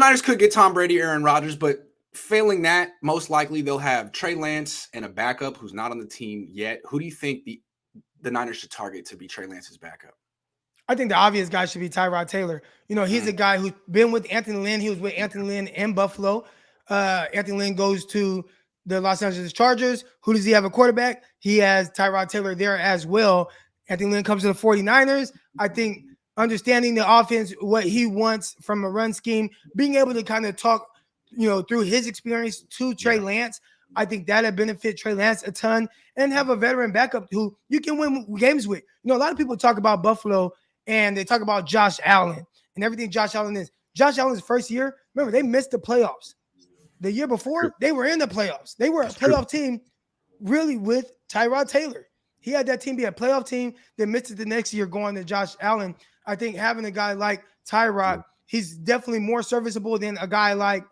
Niners could get Tom Brady, Aaron Rodgers, but failing that, most likely they'll have Trey Lance and a backup who's not on the team yet. Who do you think the Niners should target to be Trey Lance's backup? I think the obvious guy should be Tyrod Taylor. He's a guy who's been with Anthony Lynn. He was with Anthony Lynn in Buffalo. Anthony Lynn goes to the Los Angeles Chargers. Who does he have a quarterback? He has Tyrod Taylor there as well. Anthony Lynn comes to the 49ers. I think understanding the offense, what he wants from a run scheme, being able to kind of talk, through his experience to Trey Lance, I think that'll benefit Trey Lance a ton, and have a veteran backup who you can win games with. A lot of people talk about Buffalo and they talk about Josh Allen and everything Josh Allen is. Josh Allen's first year, remember, they missed the playoffs. The year before, they were in the playoffs. They were a playoff team really with Tyrod Taylor. He had that team be a playoff team, then missed it the next year going to Josh Allen. I think having a guy like Tyrod, he's definitely more serviceable than a guy like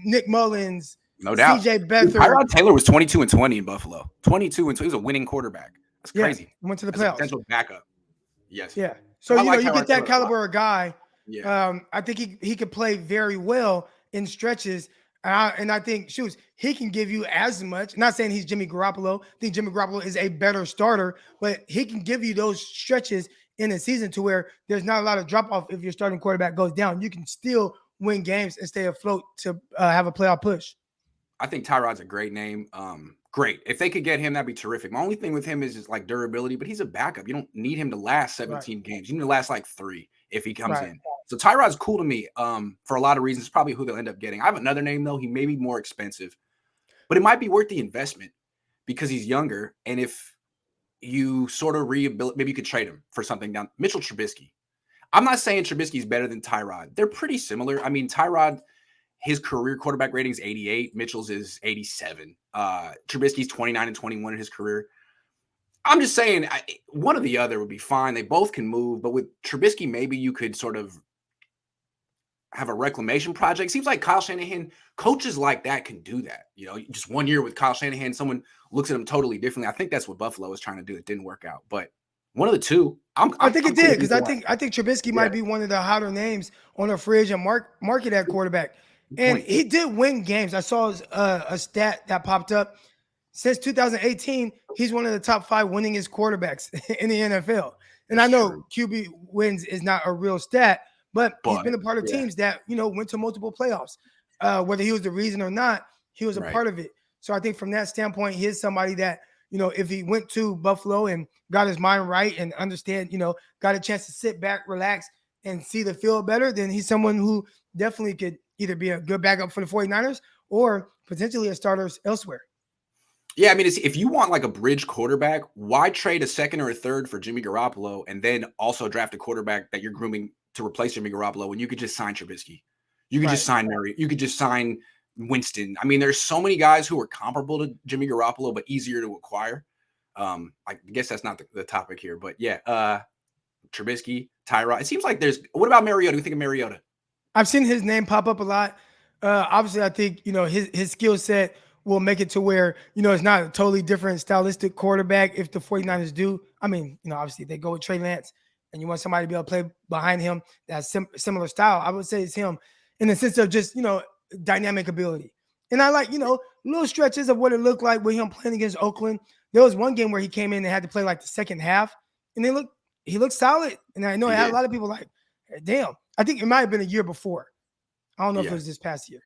Nick Mullins, no doubt. CJ Beathard. Tyrod Taylor was 22-20 in Buffalo. 22-20. He was a winning quarterback. That's crazy. Went to the playoffs. Potential backup. Yes. Yeah. So you get that caliber of guy. Yeah. I think he could play very well in stretches. And I think, he can give you as much. Not saying he's Jimmy Garoppolo. I think Jimmy Garoppolo is a better starter, but he can give you those stretches in a season to where there's not a lot of drop off. If your starting quarterback goes down, you can still win games and stay afloat to have a playoff push. I think Tyrod's a great name. Great. If they could get him, that'd be terrific. My only thing with him is just like durability, but he's a backup. You don't need him to last 17 games. You need to last like 3 if he comes in. So Tyrod's cool to me for a lot of reasons. It's probably who they'll end up getting. I have another name, though. He may be more expensive, but it might be worth the investment because he's younger. And if you sort of rehabilitate, maybe you could trade him for something down. Mitchell Trubisky. I'm not saying Trubisky's better than Tyrod. They're pretty similar. I mean, Tyrod, his career quarterback rating is 88. Mitchell's is 87. Trubisky's 29-21 in his career. I'm just saying one or the other would be fine. They both can move, but with Trubisky, maybe you could sort of have a reclamation project. Seems like Kyle Shanahan, coaches like that can do that. Just 1 year with Kyle Shanahan, someone looks at him totally differently. I think that's what Buffalo was trying to do. It didn't work out, but one of the two. I think it did because I think Trubisky might be one of the hotter names on the free agent market at quarterback, and he did win games. I saw a stat that popped up. Since 2018, he's one of the top 5 winningest quarterbacks in the NFL. And I know QB wins is not a real stat, but he's been a part of teams that, went to multiple playoffs. Whether he was the reason or not, he was a part of it. So I think from that standpoint, he's somebody that, if he went to Buffalo and got his mind right and understand, got a chance to sit back, relax, and see the field better, then he's someone who definitely could either be a good backup for the 49ers or potentially a starter elsewhere. Yeah, I mean, if you want like a bridge quarterback, why trade a second or a third for Jimmy Garoppolo and then also draft a quarterback that you're grooming to replace Jimmy Garoppolo when you could just sign Trubisky? You could just sign Murray. You could just sign Winston. I mean, there's so many guys who are comparable to Jimmy Garoppolo, but easier to acquire. I guess that's not the topic here, but yeah, Trubisky, Tyrod. It seems like what about Mariota? What do you think of Mariota? I've seen his name pop up a lot. Obviously, I think, his skill set will make it to where, it's not a totally different stylistic quarterback if the 49ers do. I mean, obviously they go with Trey Lance and you want somebody to be able to play behind him that's similar style. I would say it's him in the sense of just, dynamic ability. And I like, little stretches of what it looked like with him playing against Oakland. There was one game where he came in and had to play like the second half and he looked solid. And I know it had a lot of people like, damn, I think it might've been a year before. I don't know if it was this past year.